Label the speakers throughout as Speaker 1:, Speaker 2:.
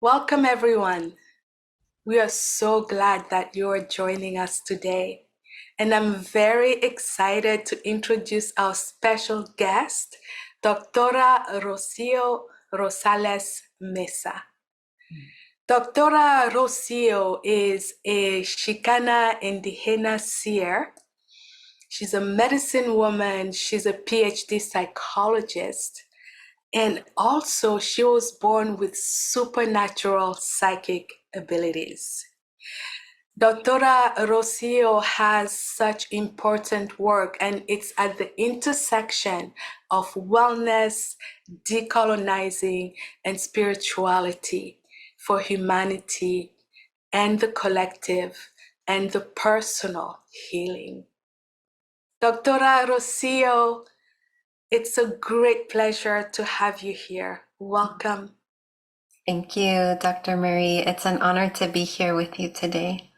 Speaker 1: Welcome, everyone. We are so glad that you're joining us today. And I'm very excited to introduce our special guest, Doctora Rocio Rosales Mesa. Doctora Rocio is a Chicana Indigena seer. She's a medicine woman, she's a PhD psychologist, and also she was born with supernatural psychic abilities. Doctora Rocio has such important work, and it's at the intersection of wellness, decolonizing, and spirituality for humanity and the collective and the personal healing. Doctora Rocio, it's a great pleasure to have you here. Welcome.
Speaker 2: Thank you, Dr. Marie. It's an honor to be here with you today.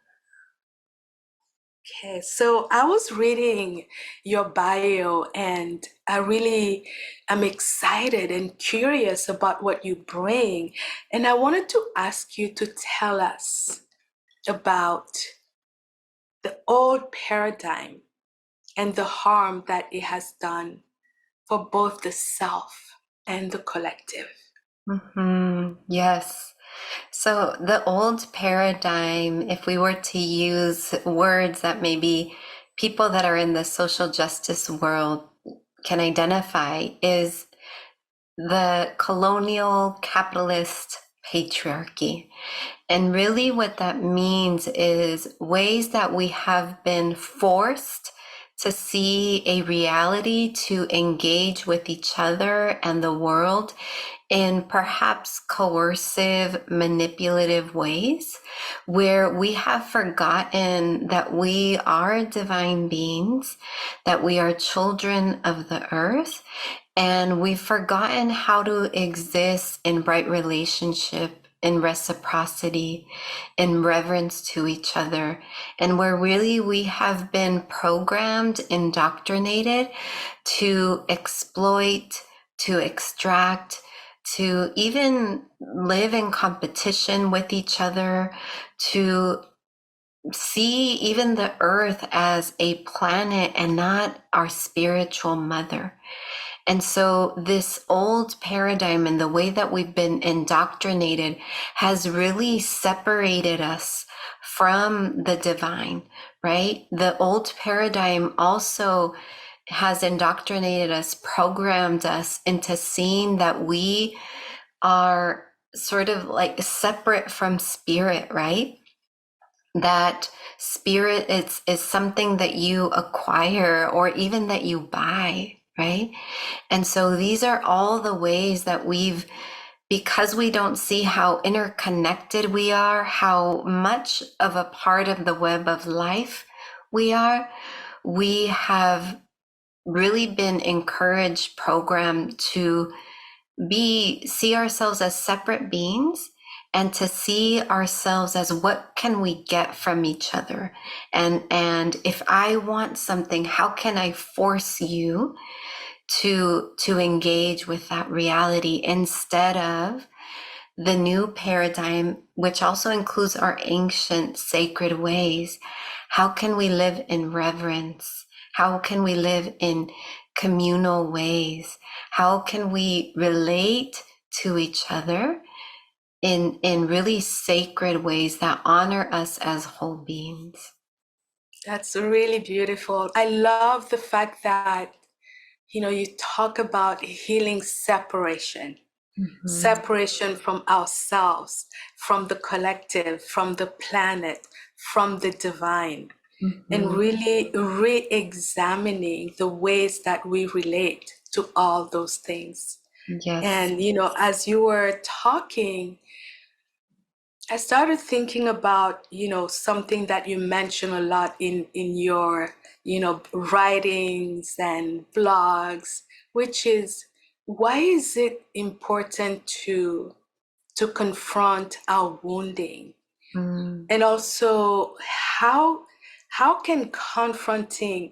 Speaker 1: Okay, so I was reading your bio and I really am excited and curious about what you bring. And I wanted to ask you to tell us about the old paradigm and the harm that it has done for both the self and the collective.
Speaker 2: Yes. So the old paradigm, if we were to use words that maybe people that are in the social justice world can identify, is the colonial capitalist patriarchy. And really what that means is ways that we have been forced to see a reality, to engage with each other and the world in perhaps coercive, manipulative ways, where we have forgotten that we are divine beings, that we are children of the earth, and we've forgotten how to exist in right relationship, in reciprocity, in reverence to each other, and where really we have been programmed, indoctrinated to exploit, to extract, to even live in competition with each other, to see even the earth as a planet and not our spiritual mother. And so this old paradigm and the way that we've been indoctrinated has really separated us from the divine, right? The old paradigm also has indoctrinated us, programmed us into seeing that we are sort of like separate from spirit, right? That spirit is something that you acquire or even that you buy, right? And so these are all the ways that because we don't see how interconnected we are, how much of a part of the web of life we are, we have really been encouraged, programmed to see ourselves as separate beings and to see ourselves as what can we get from each other, and if I want something, how can I force you to engage with that reality, instead of the new paradigm, which also includes our ancient sacred ways. How can we live in reverence? How can we live in communal ways? How can we relate to each other in really sacred ways that honor us as whole beings?
Speaker 1: That's really beautiful. I love the fact that, you talk about healing separation, separation from ourselves, from the collective, from the planet, from the divine, and really re-examining the ways that we relate to all those things.
Speaker 2: Yes.
Speaker 1: And, as you were talking, I started thinking about, something that you mention a lot in your, writings and blogs, which is, why is it important to confront our wounding? And also, how can confronting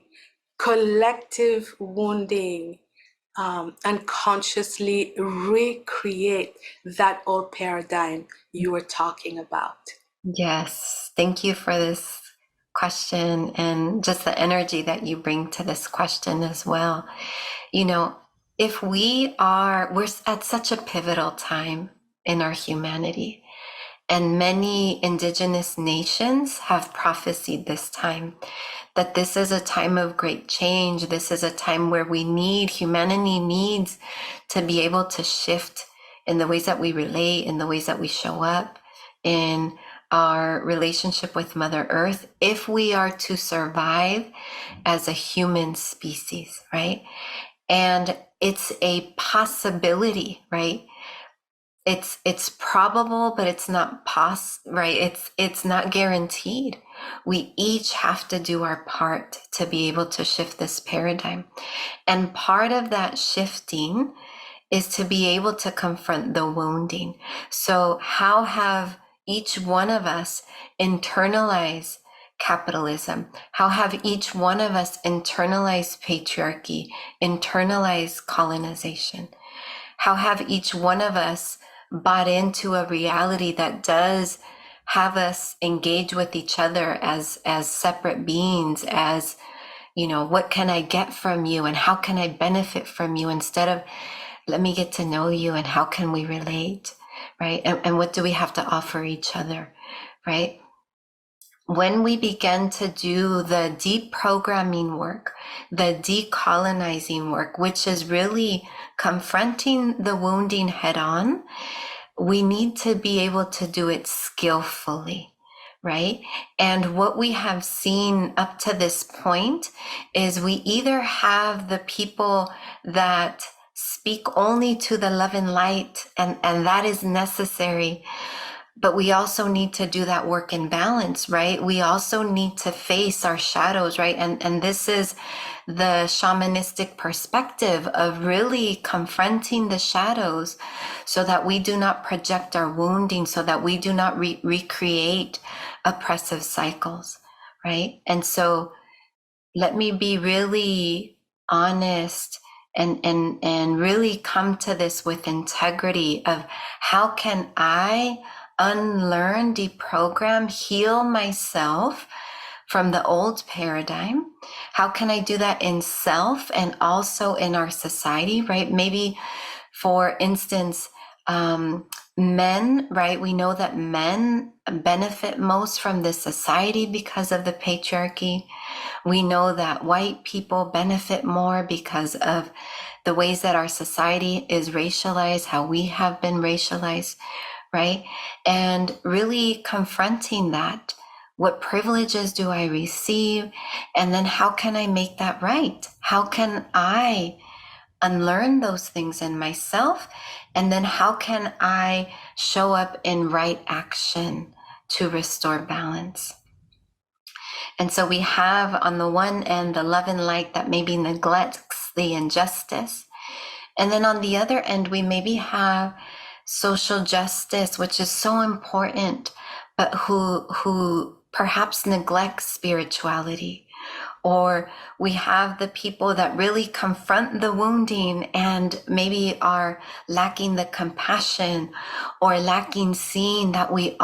Speaker 1: collective wounding unconsciously recreate that old paradigm you were talking about?
Speaker 2: Yes, thank you for this question and just the energy that you bring to this question as well. You know, if we're at such a pivotal time in our humanity, and many indigenous nations have prophesied this time, that this is a time of great change. This is a time where humanity needs to be able to shift in the ways that we relate, in the ways that we show up, in our relationship with Mother Earth, if we are to survive as a human species, right? And it's a possibility, right? It's probable, but it's not right? It's not guaranteed. We each have to do our part to be able to shift this paradigm. And part of that shifting is to be able to confront the wounding. So how have each one of us internalized capitalism? How have each one of us internalized patriarchy, internalized colonization? How have each one of us bought into a reality that does have us engage with each other as separate beings, as, you know, what can I get from you and how can I benefit from you, instead of let me get to know you and how can we relate, right? And what do we have to offer each other, right? When we begin to do the deprogramming work, the decolonizing work, which is really confronting the wounding head on, we need to be able to do it skillfully, right? And what we have seen up to this point is we either have the people that speak only to the love and light, and that is necessary, but we also need to do that work in balance, right? We also need to face our shadows, right? And this is the shamanistic perspective of really confronting the shadows so that we do not project our wounding, so that we do not recreate oppressive cycles, right? And so let me be really honest and really come to this with integrity of how can I unlearn, deprogram, heal myself from the old paradigm? How can I do that in self and also in our society, right? Maybe, for instance, men, right? We know that men benefit most from this society because of the patriarchy. We know that white people benefit more because of the ways that our society is racialized, how we have been racialized, right? And really confronting that. What privileges do I receive? And then how can I make that right? How can I unlearn those things in myself? And then how can I show up in right action to restore balance? And so we have on the one end the love and light that maybe neglects the injustice. And then on the other end, we maybe have social justice, which is so important, but who perhaps neglects spirituality. Or we have the people that really confront the wounding and maybe are lacking the compassion or lacking seeing that we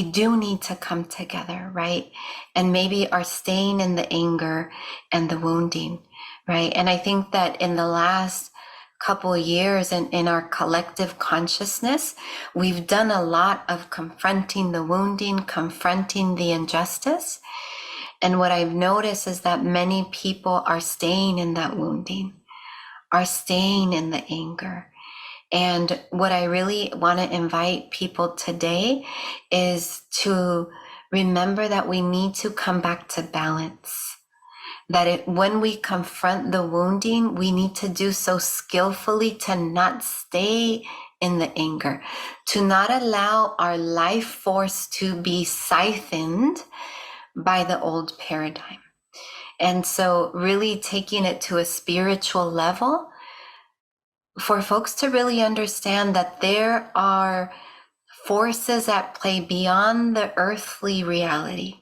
Speaker 2: do need to come together, right? And maybe are staying in the anger and the wounding, right? And I think that in the last couple of years and in our collective consciousness, we've done a lot of confronting the wounding, confronting the injustice. And what I've noticed is that many people are staying in that wounding, are staying in the anger. And what I really want to invite people today is to remember that we need to come back to balance. That when we confront the wounding, we need to do so skillfully to not stay in the anger, to not allow our life force to be siphoned by the old paradigm. And so really taking it to a spiritual level, for folks to really understand that there are forces at play beyond the earthly reality,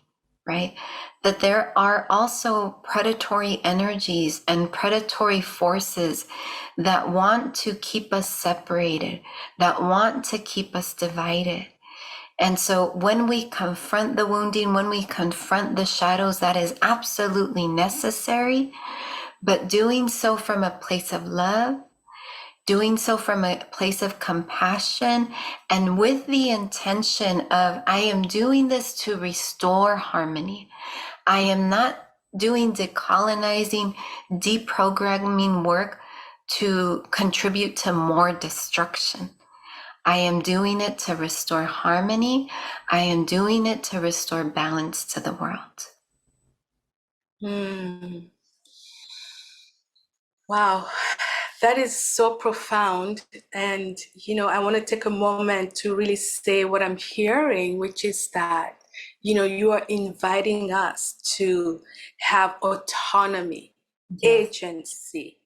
Speaker 2: right? that there are also predatory energies and predatory forces that want to keep us separated, that want to keep us divided. And so when we confront the wounding, when we confront the shadows, that is absolutely necessary, but doing so from a place of love, doing so from a place of compassion, and with the intention of, I am doing this to restore harmony. I am not doing decolonizing, deprogramming work to contribute to more destruction. I am doing it to restore harmony. I am doing it to restore balance to the world.
Speaker 1: Hmm. Wow, that is so profound. And, I want to take a moment to really say what I'm hearing, which is that, you are inviting us to have autonomy,
Speaker 2: Yes.
Speaker 1: agency,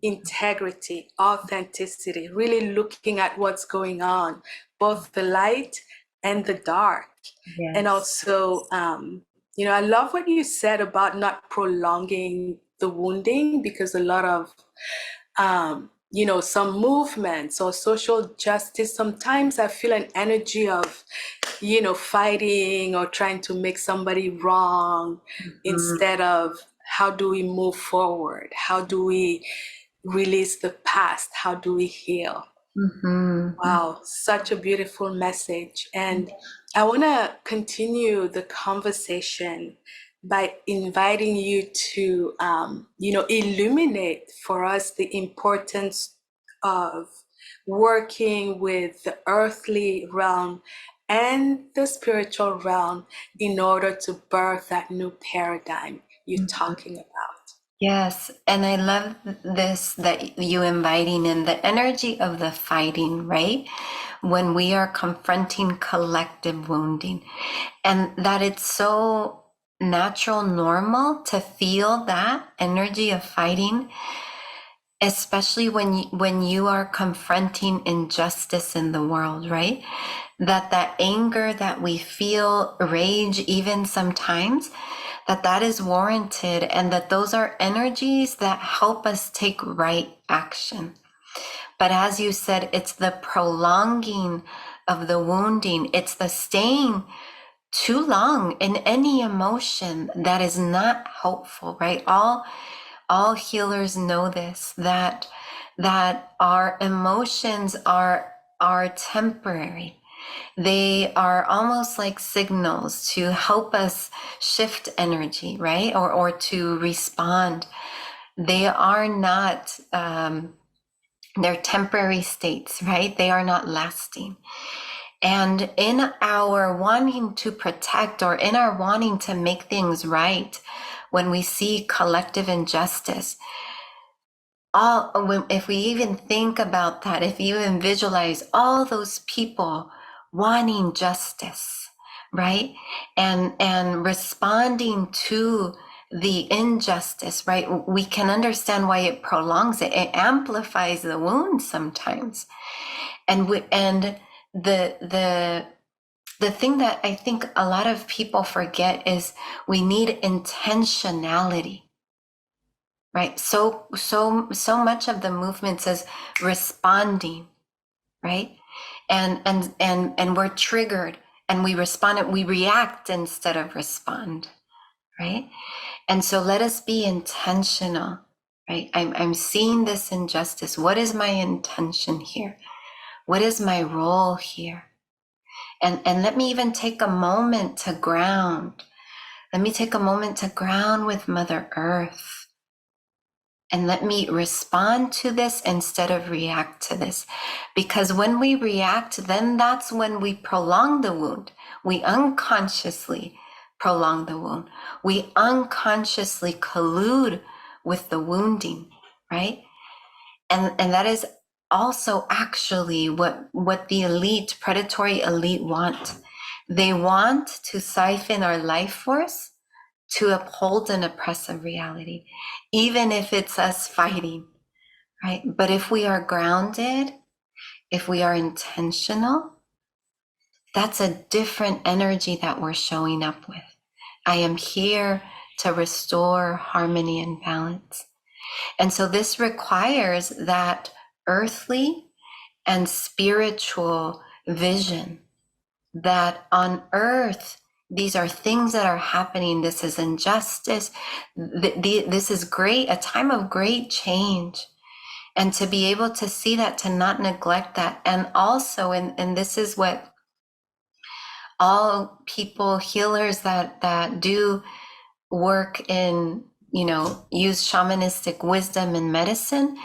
Speaker 1: integrity, authenticity, really looking at what's going on, both the light and the dark. And
Speaker 2: Yes.
Speaker 1: also, I love what you said about not prolonging the wounding, because a lot of, some movements or social justice, sometimes I feel an energy of, fighting or trying to make somebody wrong,
Speaker 2: Mhm.
Speaker 1: instead of how do we move forward? How do we release the past? How do we heal?
Speaker 2: Mhm.
Speaker 1: Wow, such a beautiful message. And I want to continue the conversation by inviting you to, illuminate for us the importance of working with the earthly realm and the spiritual realm in order to birth that new paradigm you're
Speaker 2: Mhm.
Speaker 1: talking about.
Speaker 2: Yes, and I love this that you inviting in the energy of the fighting, right? When we are confronting collective wounding, and that it's so natural, normal to feel that energy of fighting, especially when you are confronting injustice in the world, right? That anger that we feel, rage even sometimes, that is warranted, and that those are energies that help us take right action. But as you said, it's the prolonging of the wounding, it's the staying too long in any emotion that is not helpful, right? All healers know this, that our emotions are temporary. They are almost like signals to help us shift energy, right? Or to respond. They are not, they're temporary states, right? They are not lasting. And in our wanting to protect, or in our wanting to make things right, when we see collective injustice, if we even think about that, if you even visualize all those people wanting justice, right? And responding to the injustice, right? We can understand why it prolongs it. It amplifies the wound sometimes. And the thing that I think a lot of people forget is we need intentionality, right? So much of the movement says responding, right? And we're triggered and we respond, we react instead of respond, right? And so let us be intentional, right? I'm seeing this injustice. What is my intention here? What is my role here? And let me even take a moment to ground. Let me take a moment to ground with Mother Earth. And let me respond to this instead of react to this. Because when we react, then that's when we prolong the wound. We unconsciously prolong the wound. We unconsciously collude with the wounding, right? And that is also actually what the elite, predatory elite want. They want to siphon our life force to uphold an oppressive reality, even if it's us fighting, right? But if we are grounded, if we are intentional, that's a different energy that we're showing up with. I am here to restore harmony and balance. And so this requires that earthly and spiritual vision, that on earth, these are things that are happening. This is injustice. This is great, a time of great change. And to be able to see that, to not neglect that. And also, and this is what all people, healers that do work in, use shamanistic wisdom and medicine,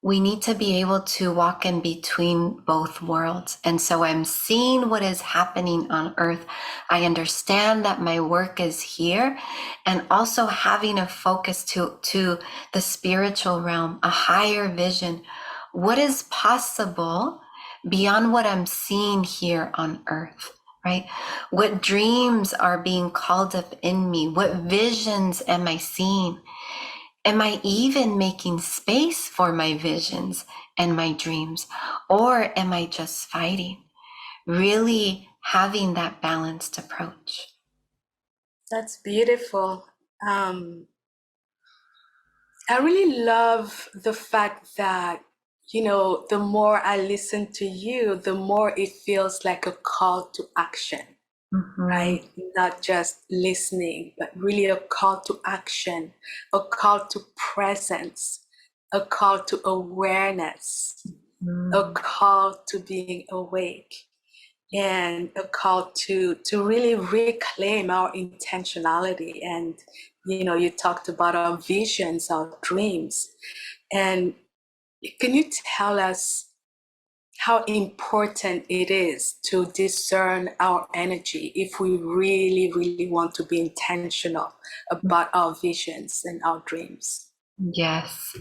Speaker 2: we need to be able to walk in between both worlds. And so I'm seeing what is happening on earth. I understand that my work is here, and also having a focus to the spiritual realm, a higher vision. What is possible beyond what I'm seeing here on earth, right? What dreams are being called up in me? What visions am I seeing? Am I even making space for my visions and my dreams? Or am I just fighting? Really having that balanced approach.
Speaker 1: That's beautiful. Um, I really love the fact that, the more I listen to you, the more it feels like a call to action,
Speaker 2: Mm-hmm.
Speaker 1: right? Not just listening, but really a call to action, a call to presence, a call to awareness, a
Speaker 2: Mm.
Speaker 1: call to being awake, and a call to really reclaim our intentionality. And you talked about our visions, our dreams, and can you tell us how important it is to discern our energy if we really, really want to be intentional about our visions and our dreams?
Speaker 2: Yes.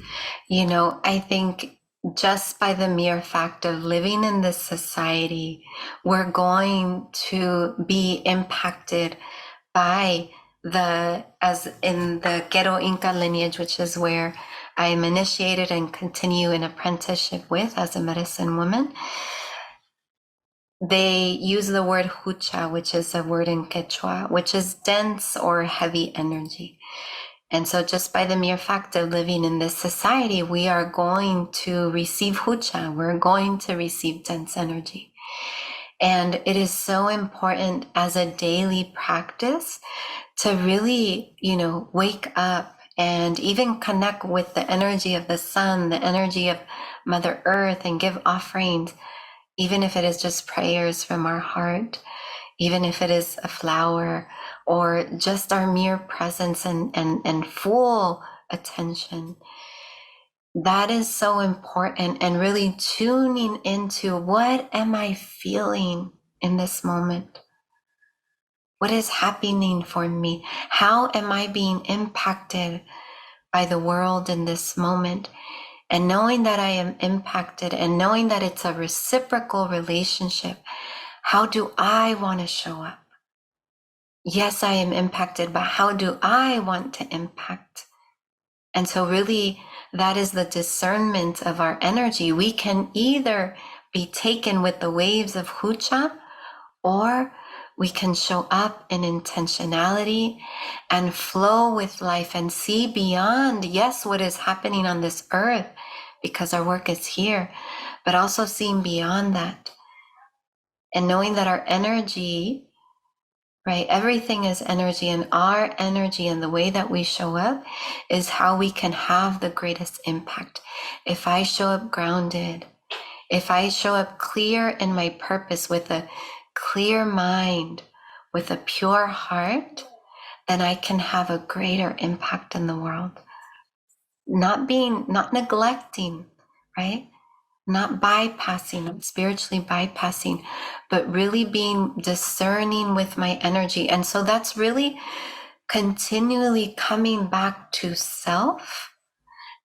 Speaker 2: I think just by the mere fact of living in this society, we're going to be impacted by as in the Gero Inca lineage, which is where I am initiated and continue an apprenticeship with as a medicine woman. They use the word hucha, which is a word in Quechua, which is dense or heavy energy. And so just by the mere fact of living in this society, we are going to receive hucha. We're going to receive dense energy. And it is so important as a daily practice to really, wake up and even connect with the energy of the sun, the energy of Mother Earth, and give offerings, even if it is just prayers from our heart, even if it is a flower or just our mere presence and full attention. That is so important, and really tuning into what am I feeling in this moment? What is happening for me? How am I being impacted by the world in this moment? And knowing that I am impacted and knowing that it's a reciprocal relationship, how do I want to show up? Yes, I am impacted, but how do I want to impact? And so really, that is the discernment of our energy. We can either be taken with the waves of hucha, or we can show up in intentionality and flow with life and see beyond, yes, what is happening on this earth, because our work is here, but also seeing beyond that and knowing that our energy, right, everything is energy, and our energy and the way that we show up is how we can have the greatest impact. If I show up grounded, if I show up clear in my purpose with a clear mind, with a pure heart, then I can have a greater impact in the world. Not neglecting, right? Not bypassing, not spiritually bypassing, but really being discerning with my energy. And so that's really continually coming back to self,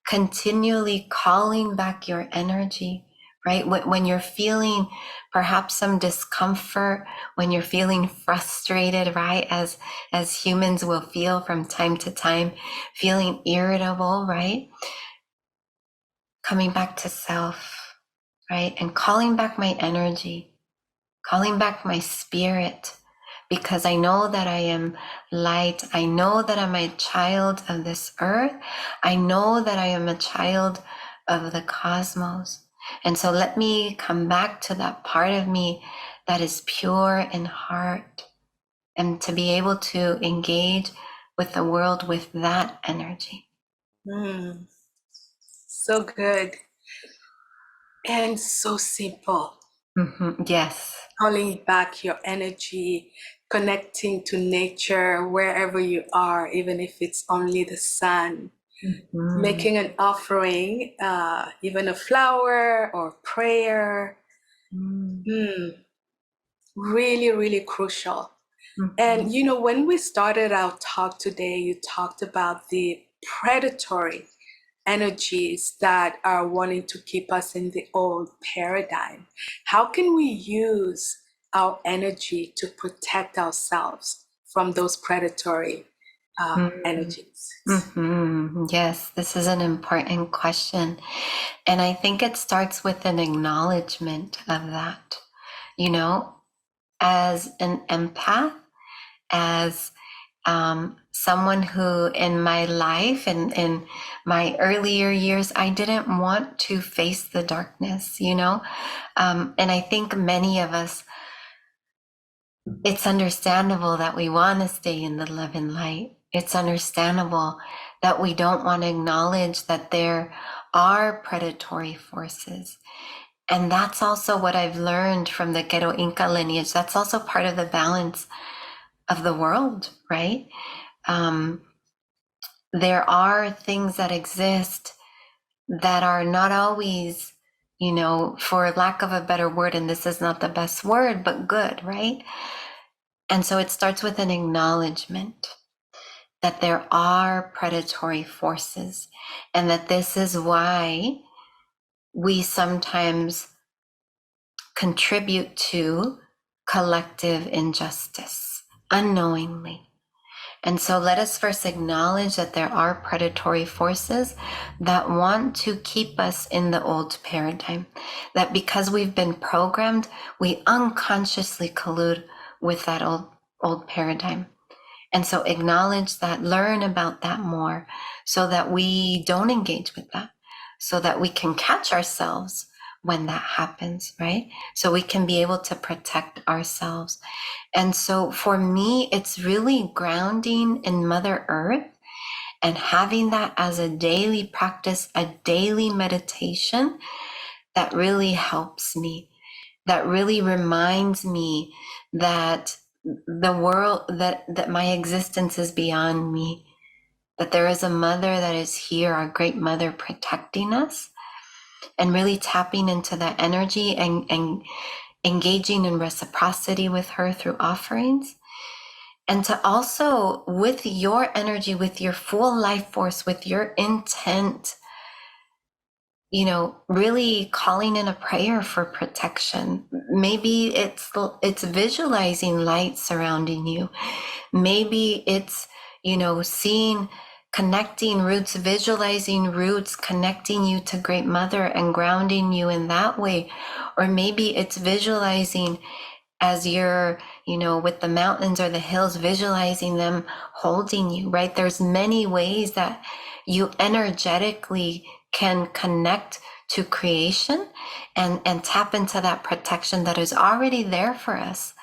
Speaker 2: continually calling back your energy, right? When you're feeling perhaps some discomfort, when you're feeling frustrated, right? As humans will feel from time to time, feeling irritable, right? Coming back to self, right? And calling back my energy, calling back my spirit, because I know that I am light. I know that I'm a child of this earth. I know that I am a child of the cosmos. And so let me come back to that part of me that is pure in heart, and to be able to engage with the world with that energy.
Speaker 1: Mm, so good and so simple.
Speaker 2: Yes.
Speaker 1: Calling back your energy, connecting to nature wherever you are, even if it's only the sun,
Speaker 2: Mhm.
Speaker 1: making an offering, even a flower or prayer.
Speaker 2: Mm.
Speaker 1: Really, really crucial. And
Speaker 2: Mhm.
Speaker 1: when we started our talk today, you talked about the predatory energies that are wanting to keep us in the old paradigm. How can we use our energy to protect ourselves from those predatory
Speaker 2: Mm.
Speaker 1: energies?
Speaker 2: Yes, this is an important question. And I think it starts with an acknowledgement of that. You know, as an empath, as someone who in my life and in my earlier years, I didn't want to face the darkness, and I think many of us, it's understandable that we want to stay in the love and light. It's understandable that we don't want to acknowledge that there are predatory forces. And that's also what I've learned from the Quero Inca lineage. That's also part of the balance of the world, right? Um, there are things that exist that are not always, for lack of a better word, and this is not the best word, but good, right? And so it starts with an acknowledgement that there are predatory forces, and that this is why we sometimes contribute to collective injustice unknowingly. And so let us first acknowledge that there are predatory forces that want to keep us in the old paradigm, that because we've been programmed, we unconsciously collude with that old paradigm. And so acknowledge that, learn about that more so that we don't engage with that, so that we can catch ourselves when that happens, right? So we can be able to protect ourselves. And so for me, it's really grounding in Mother Earth and having that as a daily practice, a daily meditation that really helps me, that really reminds me that the world, that my existence is beyond me, that there is a mother that is here, our great mother, protecting us, and really tapping into that energy and engaging in reciprocity with her through offerings. And to also, with your energy, with your full life force, with your intent, really calling in a prayer for protection. Maybe it's visualizing light surrounding you. Maybe it's, seeing, connecting roots, visualizing roots, connecting you to Great Mother and grounding you in that way. Or maybe it's visualizing as you're, with the mountains or the hills, visualizing them holding you, right? There's many ways that you energetically can connect to creation and tap into that protection that is already there for us,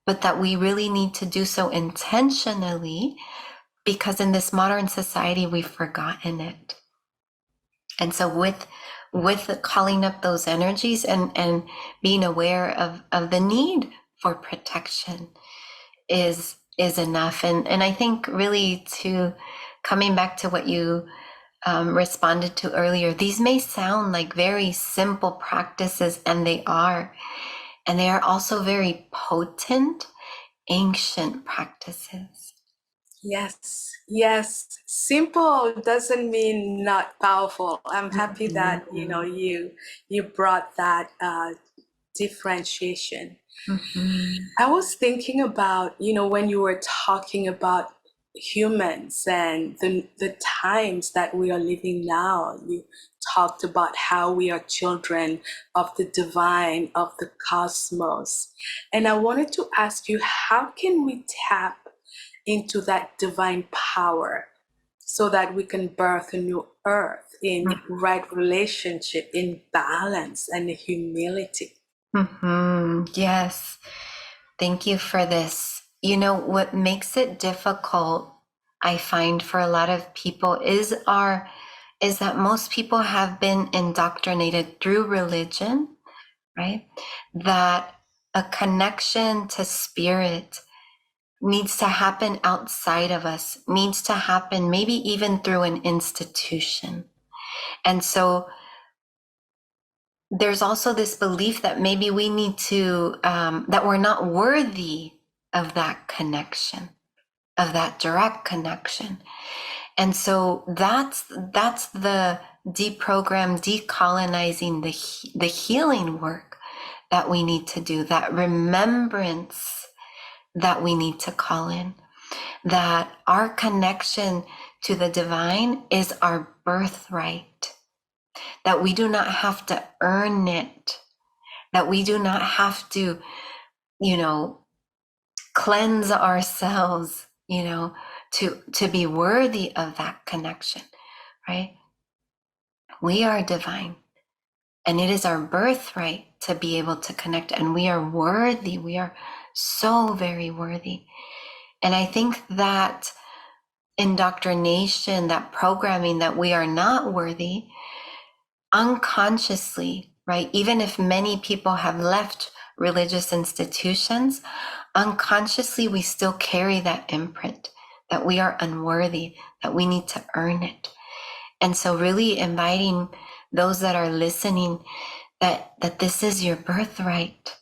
Speaker 2: but that we really need to do so intentionally, because in this modern society, we've forgotten it. And so with calling up those energies and being aware of the need for protection is enough. And I think really, to coming back to what you responded to earlier, these may sound like very simple practices, and they are. And they are also very potent, ancient practices.
Speaker 1: Yes, yes. Simple doesn't mean not powerful. I'm happy that
Speaker 2: Mhm.
Speaker 1: you brought that differentiation.
Speaker 2: Mhm.
Speaker 1: I was thinking about when you were talking about humans and the times that we are living now. You talked about how we are children of the divine, of the cosmos. And I wanted to ask you, how can we tap into that divine power so that we can birth a new earth in right relationship, in balance and humility?
Speaker 2: Yes. Thank you for this. You know, what makes it difficult, I find, for a lot of people is that most people have been indoctrinated through religion, right? That a connection to spirit needs to happen outside of us, needs to happen maybe even through an institution. And so there's also this belief that maybe we need to, that we're not worthy of that connection, of that direct connection. And so that's the deprogram, decolonizing, the healing work that we need to do, that remembrance that we need to call in, that our connection to the divine is our birthright, that we do not have to earn it, that we do not have to, cleanse ourselves, to be worthy of that connection, right? We are divine, and it is our birthright to be able to connect, and we are worthy. We are so very worthy. And I think that indoctrination, that programming that we are not worthy, unconsciously, right? Even if many people have left religious institutions, unconsciously we still carry that imprint that we are unworthy, that we need to earn it. And so really inviting those that are listening that this is your birthright,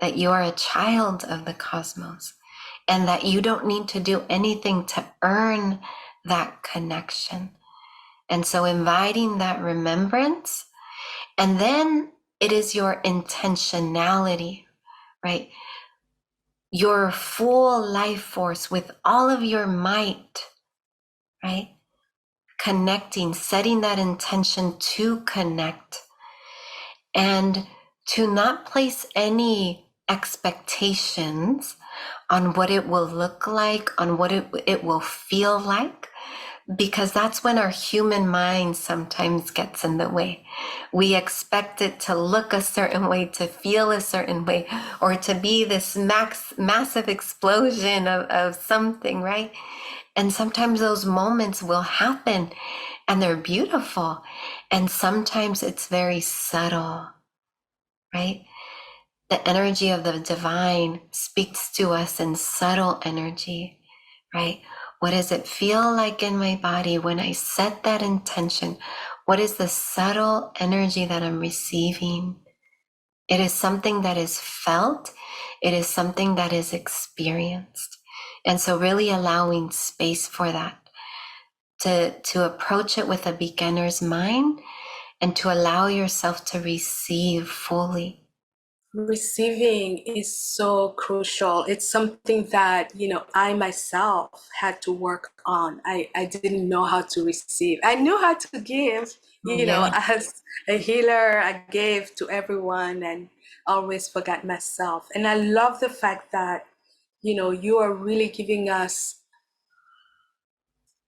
Speaker 2: that you are a child of the cosmos, and that you don't need to do anything to earn that connection. And so inviting that remembrance, and then it is your intentionality, right? Your full life force with all of your might, right? Connecting, setting that intention to connect, and to not place any expectations on what it will look like, on what it will feel like, because that's when our human mind sometimes gets in the way. We expect it to look a certain way, to feel a certain way, or to be this massive explosion of something, right? And sometimes those moments will happen and they're beautiful. And sometimes it's very subtle, right? The energy of the divine speaks to us in subtle energy, right? What does it feel like in my body when I set that intention? What is the subtle energy that I'm receiving? It is something that is felt. It is something that is experienced. And so really allowing space for that, to approach it with a beginner's mind, and to allow yourself to receive fully.
Speaker 1: Receiving is so crucial. It's something that, I myself had to work on. I didn't know how to receive. I knew how to give,
Speaker 2: Yeah.
Speaker 1: as a healer, I gave to everyone and always forgot myself. And I love the fact that, you are really giving us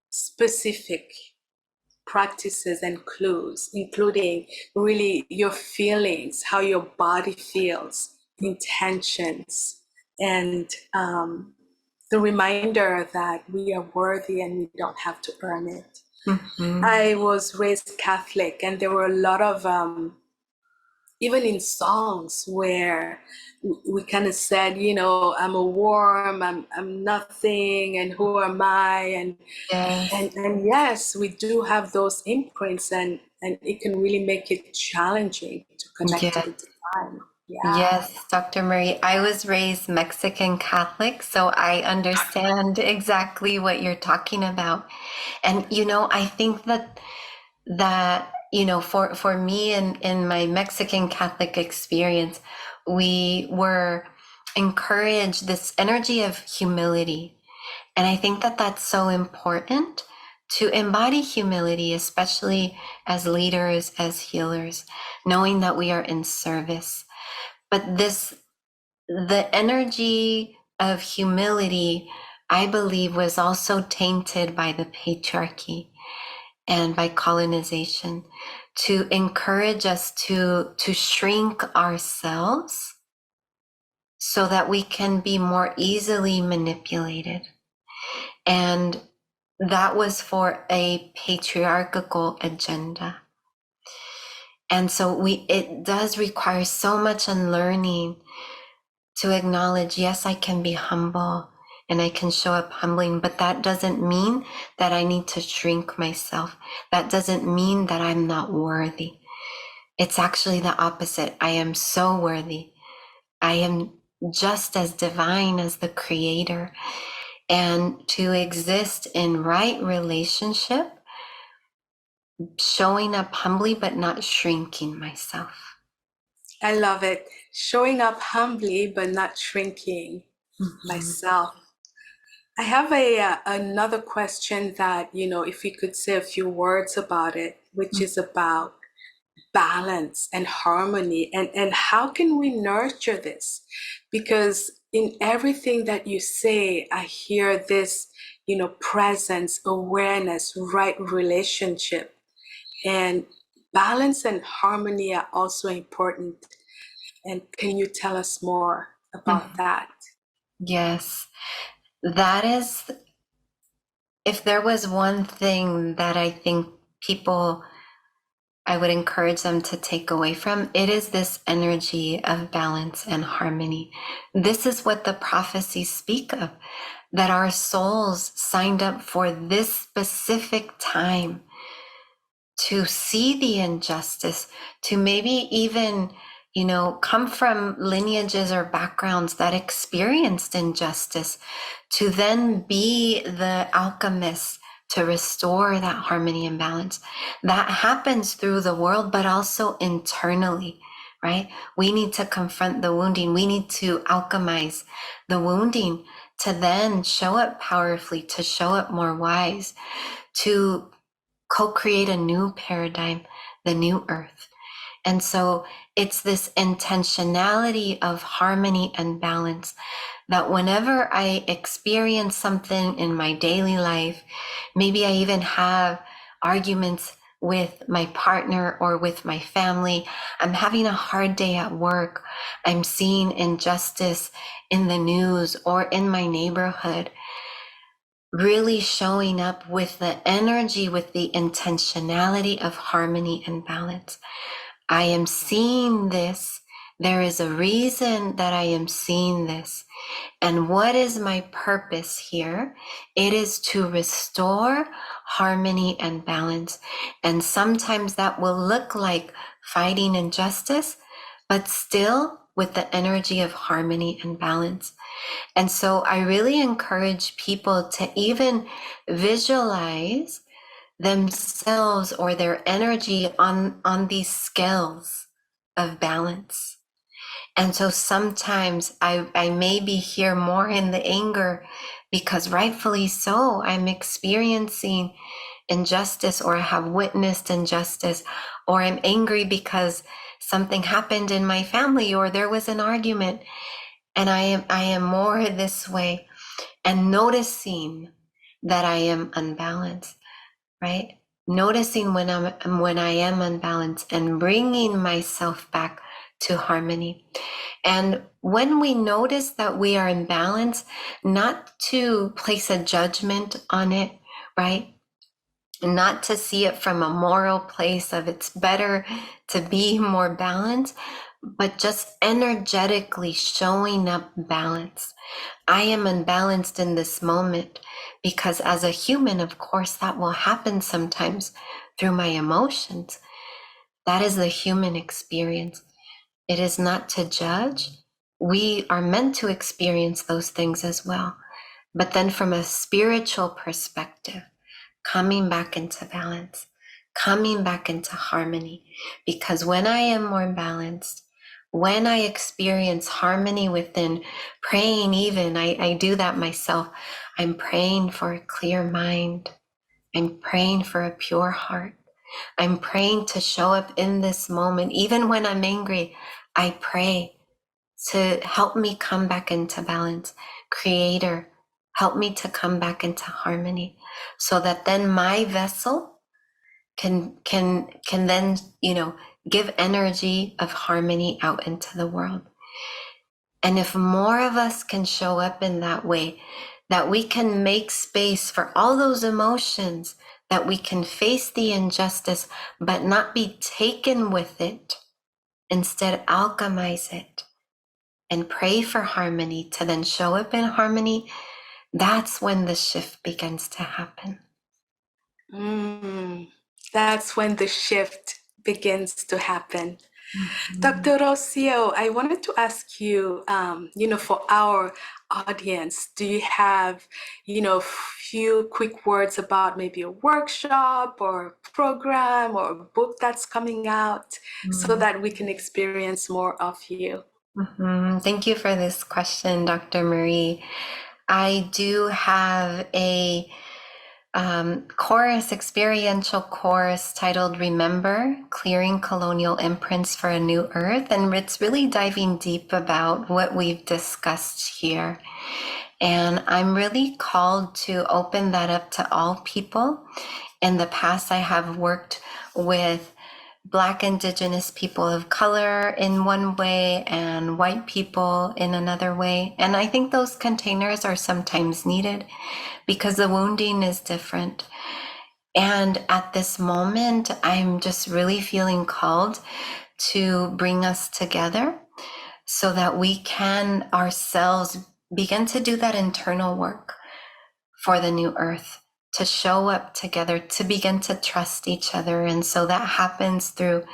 Speaker 1: specific practices and clues, including really your feelings, how your body feels, intentions, and the reminder that we are worthy and we don't have to earn it. I was raised Catholic, and there were a lot of even in songs where we kind of said, I'm a worm, I'm nothing, and who am I? And
Speaker 2: Yes.
Speaker 1: and yes, we do have those imprints, and it can really make it challenging to connect to
Speaker 2: Yes.
Speaker 1: the divine. Yeah.
Speaker 2: Yes, Dr. Marie. I was raised Mexican Catholic, so I understand exactly what you're talking about. And I think that for me in my Mexican Catholic experience, we were encouraged this energy of humility, And I think that that's so important to embody humility, especially as leaders, as healers, knowing that we are in service. But the energy of humility, I believe, was also tainted by the patriarchy and by colonization to encourage us to shrink ourselves so that we can be more easily manipulated. And that was for a patriarchal agenda. And so it does require so much unlearning to acknowledge, yes, I can be humble and I can show up humbling, but that doesn't mean that I need to shrink myself. That doesn't mean that I'm not worthy. It's actually the opposite. I am so worthy. I am just as divine as the creator. And to exist in right relationship, showing up humbly, but not shrinking myself.
Speaker 1: I love it. Showing up humbly, but not shrinking
Speaker 2: Mm-hmm.
Speaker 1: myself. I have another question that, if you could say a few words about it, which is about balance and harmony, and how can we nurture this? Because in everything that you say, I hear this, presence, awareness, right relationship, and balance and harmony are also important. And can you tell us more about
Speaker 2: Mm-hmm.
Speaker 1: that?
Speaker 2: Yes, that is, if there was one thing that I think people, I would encourage them to take away from, it is this energy of balance and harmony. This is what the prophecies speak of, that our souls signed up for this specific time to see the injustice, to maybe even, come from lineages or backgrounds that experienced injustice, to then be the alchemist to restore that harmony and balance. That happens through the world, but also internally, right? We need to confront the wounding. We need to alchemize the wounding to then show up powerfully, to show up more wise, to co-create a new paradigm, the new earth. And so it's this intentionality of harmony and balance that whenever I experience something in my daily life, maybe I even have arguments with my partner or with my family, I'm having a hard day at work, I'm seeing injustice in the news or in my neighborhood, really showing up with the energy, with the intentionality of harmony and balance. I am seeing this. There is a reason that I am seeing this. And what is my purpose here? It is to restore harmony and balance. And sometimes that will look like fighting injustice, but still with the energy of harmony and balance. And so I really encourage people to even visualize themselves or their energy on these scales of balance. And so sometimes I maybe hear more in the anger because rightfully so, I'm experiencing injustice or have witnessed injustice, or I'm angry because something happened in my family or there was an argument, and I am more this way, and noticing that I am unbalanced, right? Noticing when I am unbalanced and bringing myself back to harmony. And when we notice that we are in balance, not to place a judgment on it, right? Not to see it from a moral place of it's better to be more balanced, but just energetically showing up balanced. I am unbalanced in this moment because as a human, of course, that will happen sometimes through my emotions. That is the human experience. It is not to judge. We are meant to experience those things as well. But then from a spiritual perspective, coming back into balance, coming back into harmony. Because when I am more balanced, when I experience harmony within, praying even, I do that myself. I'm praying for a clear mind. I'm praying for a pure heart. I'm praying to show up in this moment. Even when I'm angry, I pray to help me come back into balance. Creator, help me to come back into harmony so that then my vessel can then, give energy of harmony out into the world. And if more of us can show up in that way, that we can make space for all those emotions, that we can face the injustice, but not be taken with it, instead alchemize it and pray for harmony to then show up in harmony, that's when the shift begins to happen.
Speaker 1: That's when the shift begins to happen.
Speaker 2: Mhm.
Speaker 1: Dr. Rocio, I wanted to ask you, for our audience, do you have, few quick words about maybe a workshop or program or a book that's coming out so that we can experience more of you?
Speaker 2: Thank you for this question, Dr. Marie. I do have a experiential course titled Remember, Clearing Colonial Imprints for a New Earth. And it's really diving deep about what we've discussed here. And I'm really called to open that up to all people. In the past, I have worked with Black, Indigenous people of color in one way and white people in another way. And I think those containers are sometimes needed because the wounding is different. And at this moment, I'm just really feeling called to bring us together so that we can ourselves begin to do that internal work for the new earth, to show up together, to begin to trust each other. And so that happens through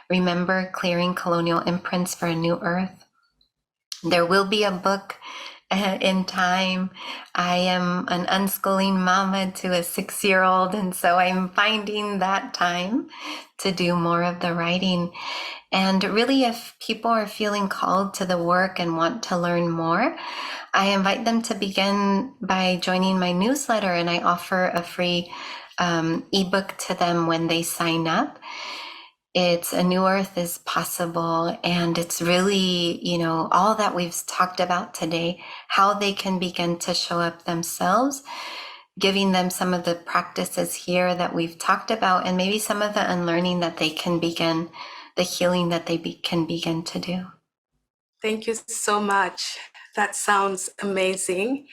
Speaker 2: Remember, Clearing Colonial Imprints for a New Earth. There will be a book in time. I am an unschooling mama to a 6-year-old, and so I'm finding that time to do more of the writing. And really, if people are feeling called to the work and want to learn more, I invite them to begin by joining my newsletter, and I offer a free ebook to them when they sign up. It's A New Earth is Possible, and it's really, all that we've talked about today, how they can begin to show up themselves, giving them some of the practices here that we've talked about, and maybe some of the unlearning that they can begin, the healing that they can begin to do.
Speaker 1: Thank you so much. That sounds amazing.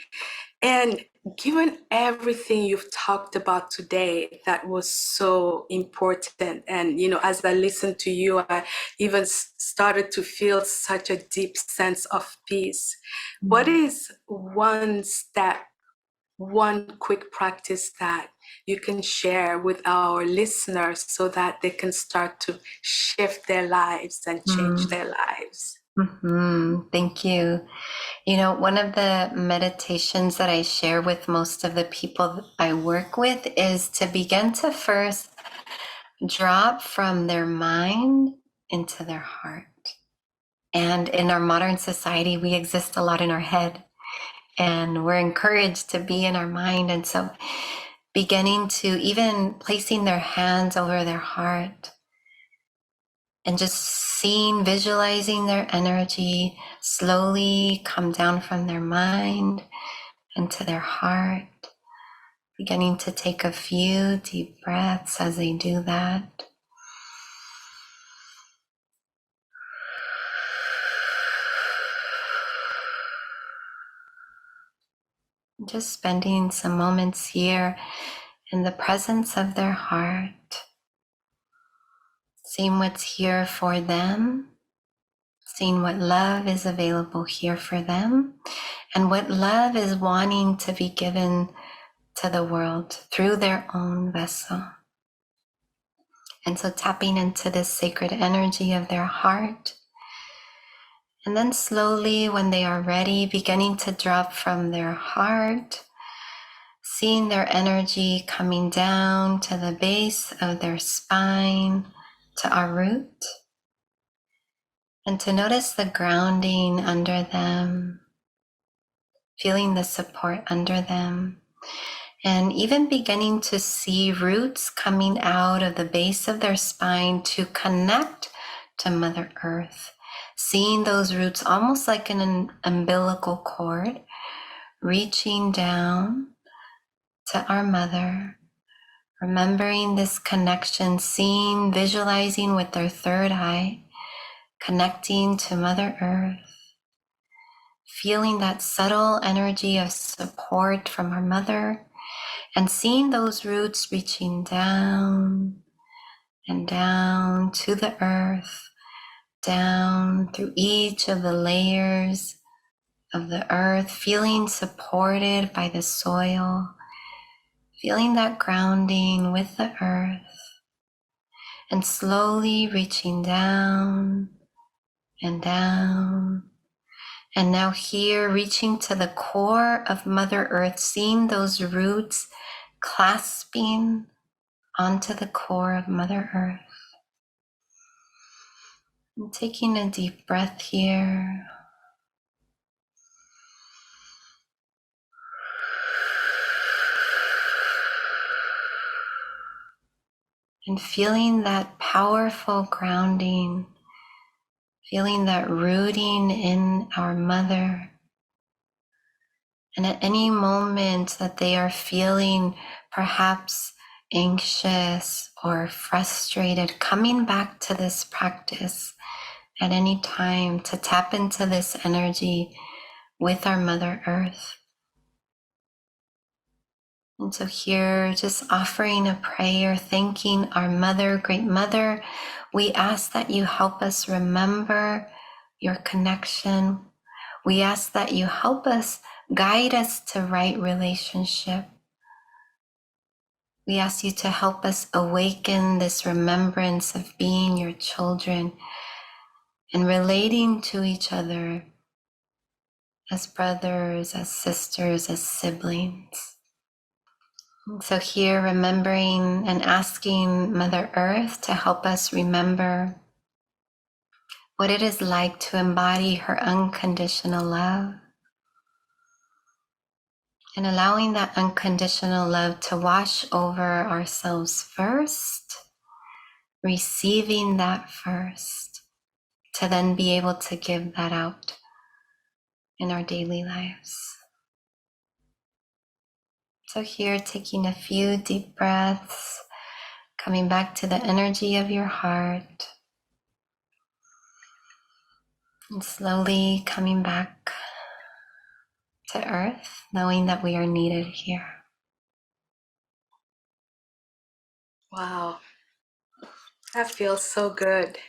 Speaker 1: And given everything you've talked about today, that was so important. And, as I listened to you, I even started to feel such a deep sense of peace. What is one step, one quick practice that you can share with our listeners so that they can start to shift their lives and change their lives?
Speaker 2: Thank you. One of the meditations that I share with most of the people I work with is to begin to first drop from their mind into their heart. And in our modern society, we exist a lot in our head, and we're encouraged to be in our mind. And so beginning to even placing their hands over their heart and just seeing, visualizing their energy slowly come down from their mind into their heart, beginning to take a few deep breaths as they do that. Just spending some moments here in the presence of their heart, seeing what's here for them, seeing what love is available here for them, and what love is wanting to be given to the world through their own vessel. And so tapping into this sacred energy of their heart. And then slowly, when they are ready, beginning to drop from their heart, seeing their energy coming down to the base of their spine, to our root. And to notice the grounding under them, feeling the support under them, and even beginning to see roots coming out of the base of their spine to connect to Mother Earth. Seeing those roots almost like an umbilical cord reaching down to our Mother, remembering this connection, seeing, visualizing with their third eye, connecting to Mother Earth, feeling that subtle energy of support from our Mother, and seeing those roots reaching down and down to the earth, down through each of the layers of the earth, feeling supported by the soil, feeling that grounding with the earth, and slowly reaching down and down. And now here, reaching to the core of Mother Earth, seeing those roots clasping onto the core of Mother Earth. And taking a deep breath here. And feeling that powerful grounding, feeling that rooting in our Mother. And at any moment that they are feeling perhaps anxious or frustrated, coming back to this practice at any time to tap into this energy with our Mother Earth. And so here, just offering a prayer, thanking our Mother, Great Mother, we ask that you help us remember your connection. We ask that you help us, guide us to right relationship. We ask you to help us awaken this remembrance of being your children and relating to each other as brothers, as sisters, as siblings. So here, remembering and asking Mother Earth to help us remember what it is like to embody her unconditional love, and allowing that unconditional love to wash over ourselves first, receiving that first, to then be able to give that out in our daily lives. So here, taking a few deep breaths, coming back to the energy of your heart, and slowly coming back to earth, knowing that we are needed here.
Speaker 1: Wow, that feels so good.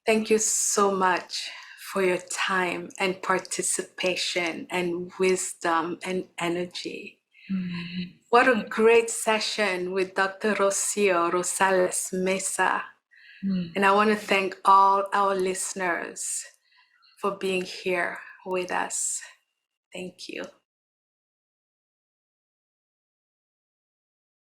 Speaker 1: Thank you so much for your time and participation and wisdom and energy. What a great session with Dr. Rocio Rosales Mesa. And I want to thank all our listeners for being here with us. Thank you.